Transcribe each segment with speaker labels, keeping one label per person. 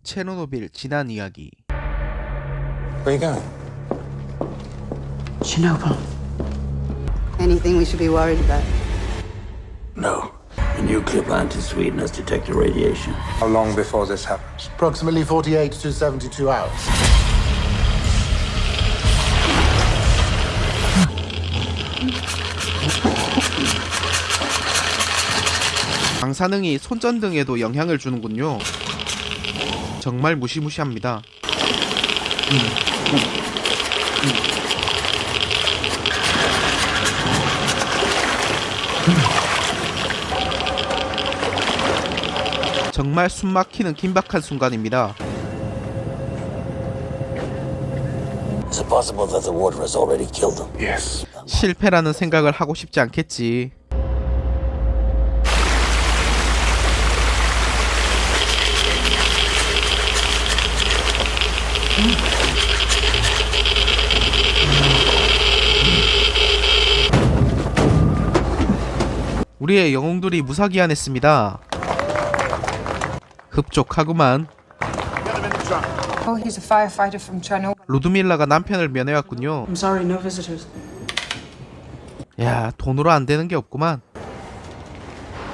Speaker 1: 체르노빌 지난 이야기.
Speaker 2: Where are you going?
Speaker 3: Chernobyl.
Speaker 4: Anything we should be worried about?
Speaker 5: No. The nuclear plant in Sweden has detected radiation.
Speaker 2: How long before this happens?
Speaker 6: Approximately 48 to 72 hours.
Speaker 1: 방사능이 손전등에도 영향을 주는군요. 정말 무시무시합니다. 정말 숨막히는 긴박한 순간입니다.
Speaker 5: Is it possible that the water has already killed them?
Speaker 2: Yes.
Speaker 1: 실패라는 생각을 하고 싶지 않겠지. 우리의 영웅들이 무사기한했습니다. 흡족하구만.
Speaker 3: Oh, he's a firefighter from Chernobyl.
Speaker 1: 루드밀라가 남편을 면회왔군요.
Speaker 3: I'm sorry, no visitors.
Speaker 1: 야, 돈으로 안 되는 게 없구만.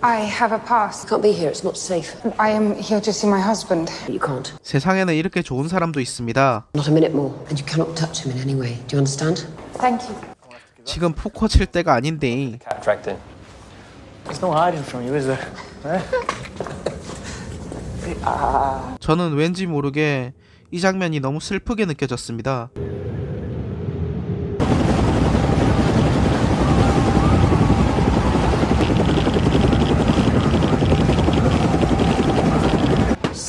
Speaker 3: I have a pass.
Speaker 7: Can't be here, it's not safe.
Speaker 3: I am here to see my husband.
Speaker 7: You can't.
Speaker 1: 세상에는 이렇게 좋은 사람도 있습니다.
Speaker 7: Not a minute more. And you cannot touch him in any way. Do you understand?
Speaker 3: Thank you.
Speaker 1: 지금 포커 칠 때가 아닌데.
Speaker 8: Tracked in. There's no hiding from you, is there?
Speaker 1: 저는 왠지 모르게 이 장면이 너무 슬프게 느껴졌습니다.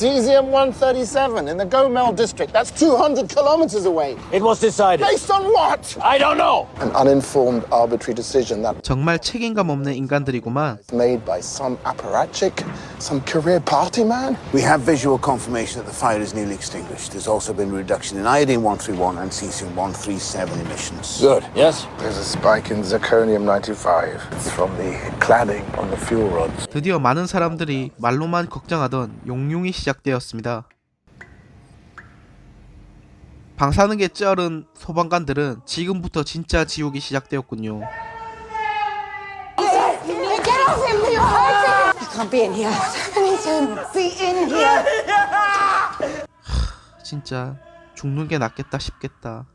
Speaker 6: Cesium-137 in the Gomel district. That's 200 kilometers away.
Speaker 8: It was decided.
Speaker 6: Based on what?
Speaker 8: I don't know.
Speaker 6: An uninformed arbitrary decision that
Speaker 1: 정말 책임감 없는 인간들이구만.
Speaker 6: was made by some apparatchik, some career party man.
Speaker 9: We have visual confirmation that the fire is nearly extinguished. There's also been a reduction in iodine-131 and cesium-137 emissions.
Speaker 8: Good. Yes?
Speaker 6: There's a spike in zirconium-95. It's from the cladding on the fuel rods.
Speaker 1: 드디어 많은 사람들이 말로만 걱정하던 용융이 시작되었습니다. 방사능에 쩔은 소방관들은 지금부터 진짜 지옥이 시작되었군요.
Speaker 3: Get off him! You're hurting him! You can't be in here. What's happening to him? Be in here!
Speaker 1: 진짜 죽는 게 낫겠다 싶겠다.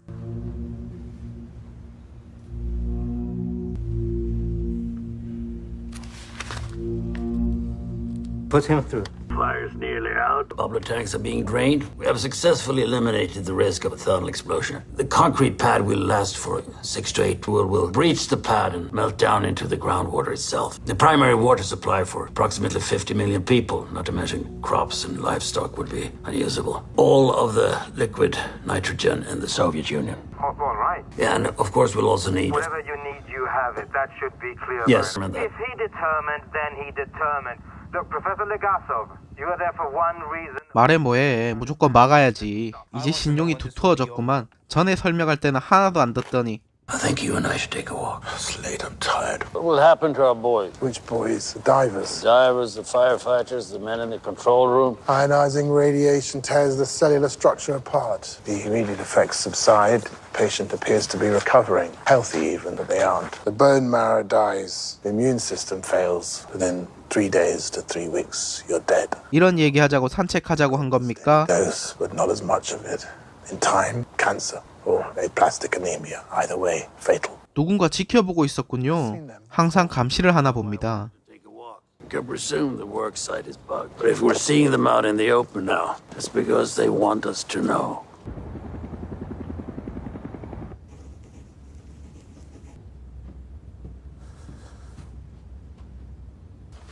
Speaker 8: Put him through.
Speaker 5: Fire's nearly out. Bubbler tanks are being drained. We have successfully eliminated the risk of a thermal explosion. The concrete pad will last for 6 to 8 will breach the pad and melt down into the groundwater itself. The primary water supply for approximately 50 million people, not to mention crops and livestock, would be unusable. All of the liquid nitrogen in the Soviet Union.
Speaker 10: All right.
Speaker 5: Yeah, and of course we'll also need...
Speaker 10: Whatever you need, you have it. That should be clear.
Speaker 5: Yes.
Speaker 10: If he determined, then he determined. Look, Professor Legasov, you are there for one reason.
Speaker 1: 말해 뭐해. 무조건 막아야지. 이제 신용이 두터워졌구만. 전에 설명할 때는 하나도 안 듣더니.
Speaker 5: I think you and I should take a walk.
Speaker 9: It's late, I'm tired.
Speaker 8: What will happen to our boys?
Speaker 6: Which boys? The divers.
Speaker 8: The divers, the firefighters, the men in the control room.
Speaker 6: Ionizing radiation tears the cellular structure apart. The immediate effects subside. The patient appears to be recovering. Healthy even, but they aren't. The bone marrow dies. The immune system fails. Within 3 days to 3 weeks, you're dead.
Speaker 1: 이런 얘기하자고 산책하자고 한 겁니까?
Speaker 6: Dose, but not as much of it. In time, cancer or aplastic anemia. Either way, fatal.
Speaker 1: 누군가 지켜보고 있었군요. 항상 감시를 하나 봅니다.
Speaker 5: Take a walk. We can presume the work site is bugged. But if we're seeing them out in the open now, it's because they want us to know.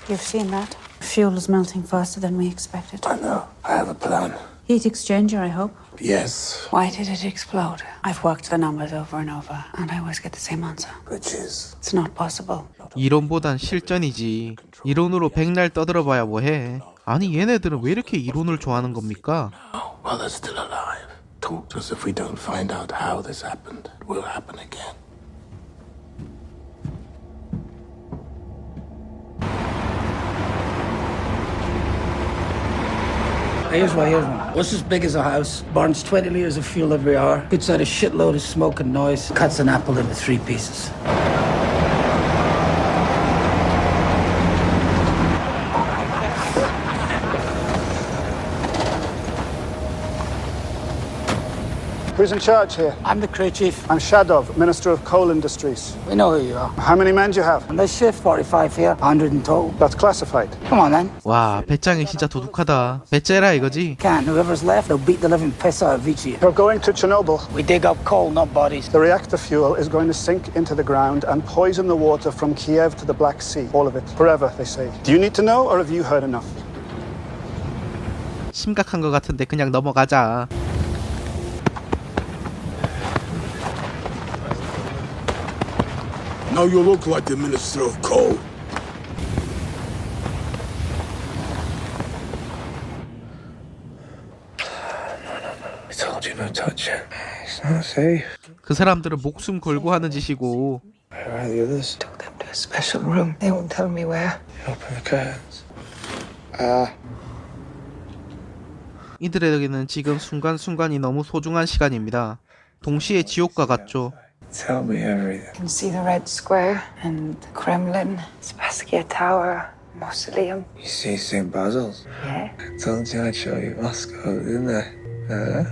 Speaker 3: You've seen that? Fuel is melting faster than we expected.
Speaker 6: I know. I have a plan.
Speaker 3: Heat exchanger, I hope.
Speaker 6: Yes.
Speaker 3: Why did it explode? I've worked the numbers over and over, and I always get the same answer.
Speaker 6: Which is?
Speaker 3: It's not possible.
Speaker 1: 이론보단 실전이지. 이론으로 백날 떠들어봐야 뭐해. 아니 얘네들은 왜 이렇게 이론을 좋아하는 겁니까?
Speaker 6: While they're still alive. Talk to us if we don't find out how this happened. It will happen again.
Speaker 11: Here's one. What's as big as a house? Burns 20 liters of fuel every hour. Puts out a shitload of smoke and noise. Cuts an apple into 3 pieces.
Speaker 12: Who's in charge here?
Speaker 11: I'm the crew chief.
Speaker 12: I'm Shadov, Minister of Coal Industries.
Speaker 11: We know who you are.
Speaker 12: How many men do you have?
Speaker 11: On this shift, 45 here, 100 in total.
Speaker 12: That's classified.
Speaker 11: Come on then.
Speaker 1: 와, 배짱이 진짜 도둑하다. 배째라 이거지?
Speaker 11: Can whoever's left, they'll beat the living piss out of each of you.
Speaker 12: You're going to Chernobyl.
Speaker 11: We dig up coal, not bodies.
Speaker 12: The reactor fuel is going to sink into the ground and poison the water from Kiev to the Black Sea. All of it. Forever, they say. Do you need to know, or have you heard enough?
Speaker 1: 심각한 것 같은데 그냥 넘어가자.
Speaker 13: Now you look like the Minister of Coal.
Speaker 2: I told you not to touch it. It's not safe.
Speaker 1: 그 사람들은 목숨 걸고 하는 짓이고.
Speaker 2: Where are the others?
Speaker 3: Took them to a special room. They won't tell me where.
Speaker 2: Open the curtains.
Speaker 1: 이들에게는 지금 순간순간이 너무 소중한 시간입니다. 동시에 지옥과 같죠.
Speaker 2: Tell me everything.
Speaker 3: You can see the Red Square and the Kremlin, Spasskaya Tower, Mausoleum.
Speaker 2: You see St. Basil's?
Speaker 3: Yeah.
Speaker 2: I told you I'd show you Moscow, didn't I?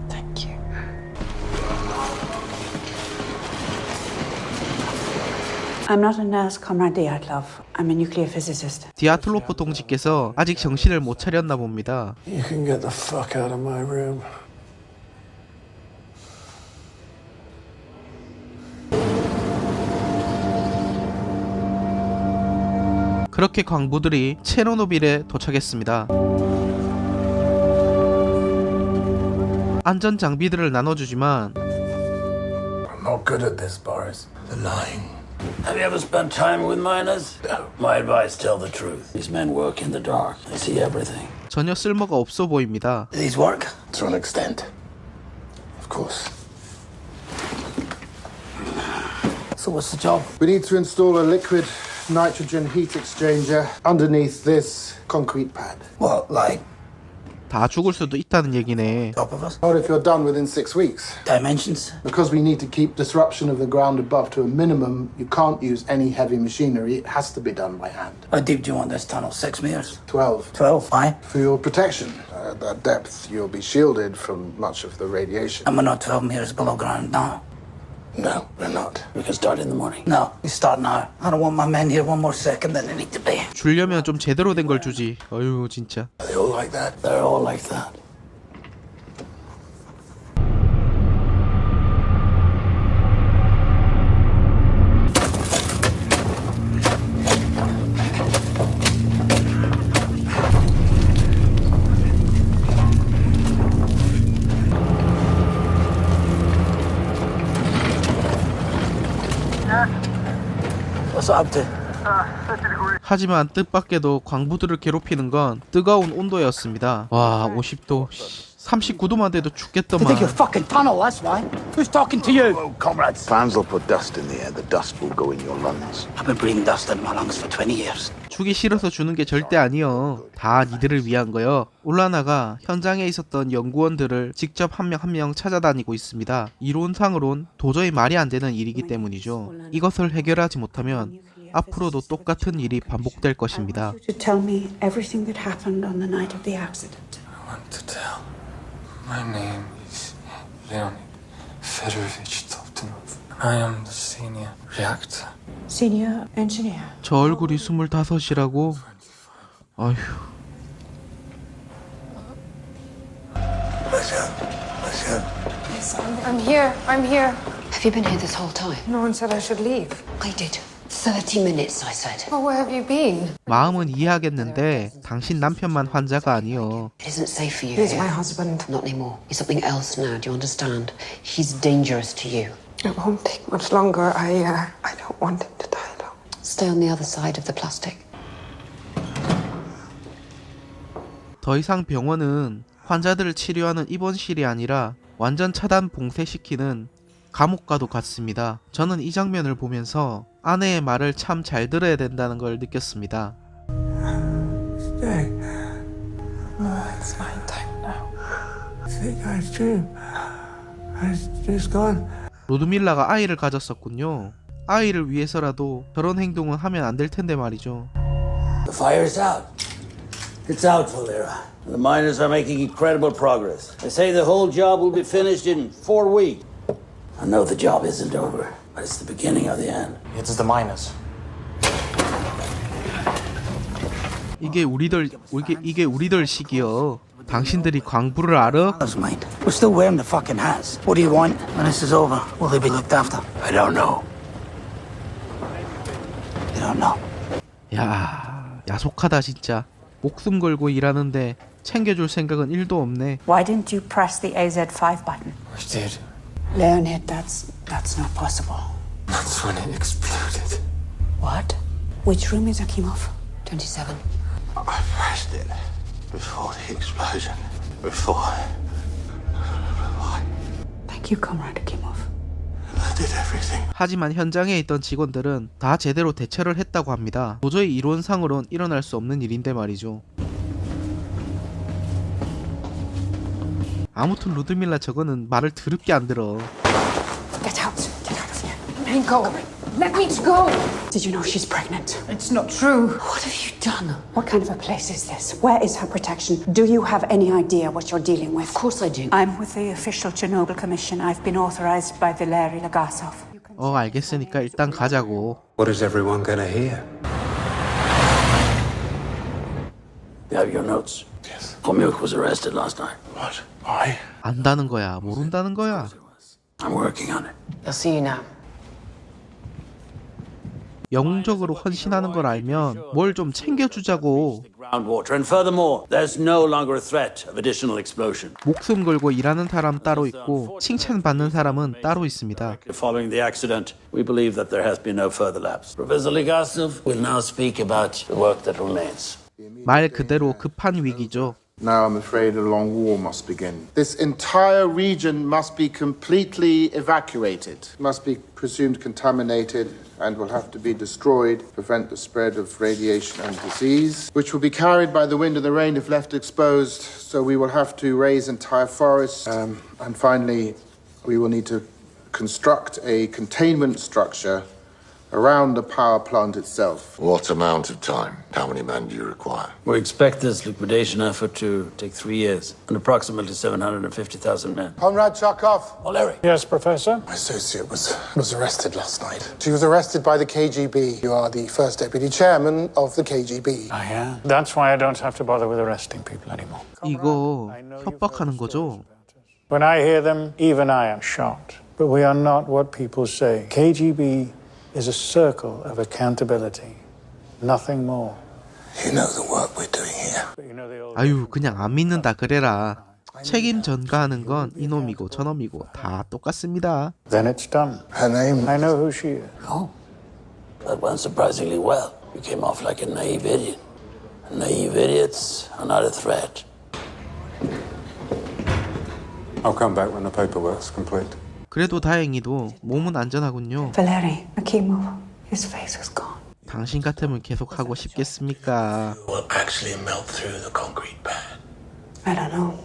Speaker 3: Thank you.
Speaker 4: I'm not a nurse, Comrade Dyatlov. I'm a nuclear physicist.
Speaker 1: 디아틀로프 동지께서 아직 정신을 못 차렸나 봅니다.
Speaker 6: You can get the fuck out of my room.
Speaker 1: 그렇게 광부들이 체르노빌에 도착했습니다. 안전 장비들을 나눠주지만
Speaker 2: I'm not good at this, Boris. The lying.
Speaker 5: Have you ever spent time with miners? No. My advice, tell the truth. These men work in the dark. They see everything.
Speaker 1: 전혀 쓸모가 없어 보입니다.
Speaker 5: Do these work?
Speaker 2: To an extent. Of course.
Speaker 11: So what's the job?
Speaker 6: We need to install a liquid nitrogen heat exchanger underneath this concrete pad.
Speaker 11: What, like
Speaker 1: 다 죽을 수도 있다는 얘기네.
Speaker 11: top of us?
Speaker 6: What if you're done within 6 weeks?
Speaker 11: Dimensions?
Speaker 6: Because we need to keep disruption of the ground above to a minimum, you can't use any heavy machinery. It has to be done by hand.
Speaker 11: How deep do you want this tunnel? 6 meters?
Speaker 6: 12.
Speaker 11: 12? Why?
Speaker 6: For your protection. At that depth, you'll be shielded from much of the radiation.
Speaker 11: And we're not 12 meters below ground now.
Speaker 6: No, we're not.
Speaker 5: We can start in the morning.
Speaker 11: No, we start now. I don't want my men here one more second than they need to be.
Speaker 1: 주려면 좀 제대로 된 걸 주지. 어휴 진짜.
Speaker 2: Are they all like that?
Speaker 5: They're all like that.
Speaker 11: What's up to?
Speaker 1: 하지만 뜻밖에도 광부들을 괴롭히는 건 뜨거운 온도였습니다. 와 50도 39도만 돼도
Speaker 11: They
Speaker 1: 죽겠더만.
Speaker 11: think you're fucking tunnel, that's why. Who's talking to you?
Speaker 9: Oh, comrades. Fans will put dust in the air. The dust will go in your lungs.
Speaker 11: I've been breathing dust in my lungs for 20 years.
Speaker 1: 주기 싫어서 주는 게 절대 아니요. 다 니들을 위한 거요. 올라나가 현장에 있었던 연구원들을 직접 한 명 한 명 찾아다니고 있습니다. 이론상으론 도저히 말이 안 되는 일이기 때문이죠. 이것을 해결하지 못하면 앞으로도 똑같은 일이 반복될 것입니다.
Speaker 4: To tell me everything that happened on the night of the accident.
Speaker 2: I want to tell. My name is Leonid Fedorovich Toptunov. I am the senior reactor.
Speaker 4: Senior engineer.
Speaker 1: 저 얼굴이 25이라고? 아휴.
Speaker 3: Yes, I'm here. I'm here.
Speaker 7: Have you been here this whole time?
Speaker 3: No one said I should leave.
Speaker 7: I did. 30 minutes, I said.
Speaker 3: Well, where have you been?
Speaker 1: 마음은 이해하겠는데 당신 남편만 환자가 아니요.
Speaker 7: It isn't safe for you
Speaker 3: He's
Speaker 7: here.
Speaker 3: my husband.
Speaker 7: Not anymore. He's something else now, do you understand? He's dangerous to you.
Speaker 3: It won't take much longer. I don't want him to die alone.
Speaker 7: Stay on the other side of the plastic.
Speaker 1: 더 이상 병원은 환자들을 치료하는 입원실이 아니라 완전 차단 봉쇄시키는 감옥과도 같습니다. 저는 이 장면을 보면서 아내의 말을 참 잘 들어야 된다는 걸 느꼈습니다.
Speaker 6: Stay.
Speaker 2: It's night time now. I think I dream. I just gone.
Speaker 1: 로드밀라가 아이를 가졌었군요. 아이를 위해서라도 저런 행동은 하면 안 될 텐데 말이죠.
Speaker 5: The fire's out. It's out, Valera. The miners are making incredible progress. They say the whole job will be finished in 4 weeks. I know the job isn't over, but it's the beginning of the end.
Speaker 2: It's the miners.
Speaker 1: 이게 우리들 시기여. 당신들이 광부를 알아?
Speaker 11: We're still wearing the fucking hats. What do you want when this is over? Will they be looked after?
Speaker 5: I don't know.
Speaker 11: You don't know.
Speaker 1: 야, 야속하다 진짜. 목숨 걸고 일하는데 챙겨줄 생각은 1도 없네.
Speaker 4: Why didn't you press the AZ5 button?
Speaker 2: We did.
Speaker 4: Leonid, that's not possible.
Speaker 2: That's when it exploded.
Speaker 4: What? Which room is Akimov?
Speaker 7: 27.
Speaker 9: I pressed it before the explosion. Before.
Speaker 4: Thank you, Comrade Akimov.
Speaker 9: I did everything.
Speaker 1: 하지만 현장에 있던 직원들은 다 제대로 대처를 했다고 합니다. 도저히 이론상으론 일어날 수 없는 일인데 말이죠. 아무튼 루드밀라 저거는 말을 더럽게 안 들어.
Speaker 4: Get out. Get out of here.
Speaker 3: Let me go. Let me go.
Speaker 4: Did you know she's pregnant?
Speaker 3: It's not true.
Speaker 4: What have you done? What kind of a place is this? Where is her protection? Do you have any idea what you're dealing with?
Speaker 7: Of course I do.
Speaker 4: I'm with the official Chernobyl Commission. I've been authorized by Valery Legasov.
Speaker 1: 알겠으니까 일단 가자고.
Speaker 2: What is everyone gonna hear?
Speaker 5: You have your notes?
Speaker 2: Yes.
Speaker 5: Homyuk was arrested last night.
Speaker 9: What? Why?
Speaker 1: 안다는 거야, 모른다는 거야.
Speaker 5: I'm working on it.
Speaker 7: I'll see you now.
Speaker 1: 영웅적으로 헌신하는 걸 알면 뭘 좀 챙겨주자고.
Speaker 5: Groundwater, and furthermore, there's no longer a threat of additional explosion.
Speaker 1: 목숨 걸고 일하는 사람 따로 있고 칭찬받는 사람은 따로 있습니다.
Speaker 5: Following the accident, we believe that there has been no further lapse. Professor Legasov will now speak about the work that remains.
Speaker 1: 말 그대로 급한 위기죠.
Speaker 6: Now I'm afraid a long war must begin. This entire region must be completely evacuated. It must be presumed contaminated and will have to be destroyed to prevent the spread of radiation and disease, which will be carried by the wind and the rain if left exposed. So we will have to raise entire forests. And finally, we will need to construct a containment structure around the power plant itself.
Speaker 14: What amount of time? How many men do you require?
Speaker 5: We expect this liquidation effort to take 3 years and approximately 750,000 men.
Speaker 6: Comrade Chakov.
Speaker 5: Valery.
Speaker 12: Yes, Professor?
Speaker 6: My associate was arrested last night. She was arrested by the KGB. You are the first deputy chairman of the KGB.
Speaker 12: I am. That's why I don't have to bother with arresting people anymore.
Speaker 1: 이거 협박하는 거죠?
Speaker 12: When I hear them, even I am shocked. But we are not what people say. KGB is a circle of accountability. Nothing more.
Speaker 6: You know the work we're doing here.
Speaker 1: 아유, 그냥 안 믿는다 그래라. 책임 전가하는 건 이놈이고 저놈이고 다 똑같습니다.
Speaker 12: Then it's done.
Speaker 6: Her name?
Speaker 12: I know who she is.
Speaker 5: Oh, that went surprisingly well. You came off like a naive idiot. Naive idiots are not a threat.
Speaker 2: I'll come back when the paperwork's complete.
Speaker 1: 그래도 다행히도 몸은 안전하군요.
Speaker 4: Valery Akimov, his face is gone.
Speaker 1: 당신 같으면 계속 하고 싶겠습니까?
Speaker 9: Will actually melt through the concrete pad.
Speaker 4: I don't know.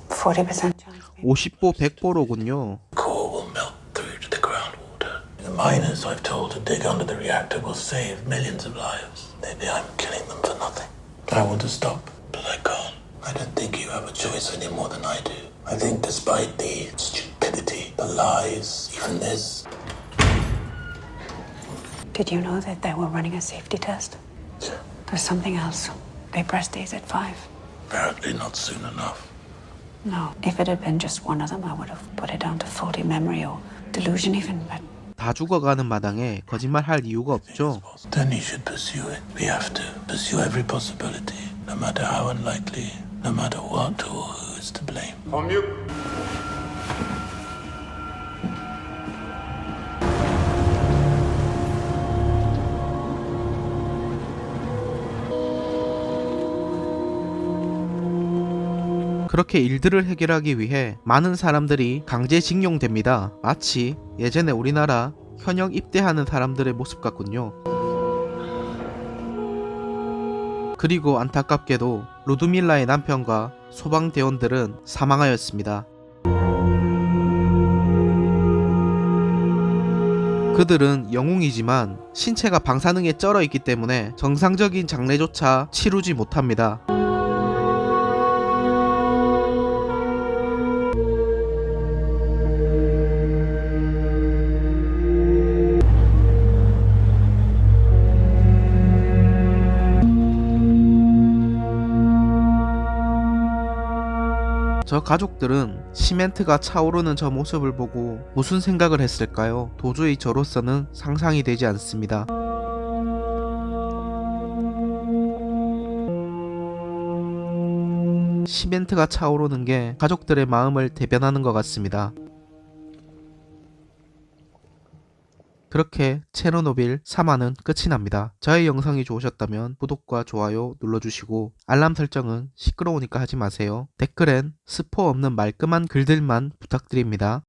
Speaker 4: 40% chance.
Speaker 1: 50보 100보로군요.
Speaker 9: Core will melt through to the groundwater. The miners I've told to dig under the reactor will save millions of lives. Maybe I'm killing them for nothing. I want to stop, but I can't. I don't think you have a choice any more than I do. I think despite the stupidity, the lies, even this.
Speaker 4: Did you know that they were running a safety test?
Speaker 9: Sure.
Speaker 4: There's something else. They pressed AZ5.
Speaker 9: Apparently not soon enough.
Speaker 4: No. If it had been just one of them, I would have put it down to faulty memory or delusion even, but...
Speaker 1: 다 죽어가는 마당에 거짓말할 이유가 없죠.
Speaker 9: Then you should pursue it. We have to pursue every possibility, no matter how unlikely, no matter what or who is to blame.
Speaker 2: Homyuk.
Speaker 1: 그렇게 일들을 해결하기 위해 많은 사람들이 강제징용됩니다. 마치 예전에 우리나라 현역 입대하는 사람들의 모습 같군요. 그리고 안타깝게도 루드밀라의 남편과 소방대원들은 사망하였습니다. 그들은 영웅이지만 신체가 방사능에 쩔어 있기 때문에 정상적인 장례조차 치르지 못합니다. 저 가족들은 시멘트가 차오르는 저 모습을 보고 무슨 생각을 했을까요? 도저히 저로서는 상상이 되지 않습니다. 시멘트가 차오르는 게 가족들의 마음을 대변하는 것 같습니다. 그렇게 체르노빌 3화는 끝이 납니다. 저의 영상이 좋으셨다면 구독과 좋아요 눌러주시고 알람 설정은 시끄러우니까 하지 마세요. 댓글엔 스포 없는 말끔한 글들만 부탁드립니다.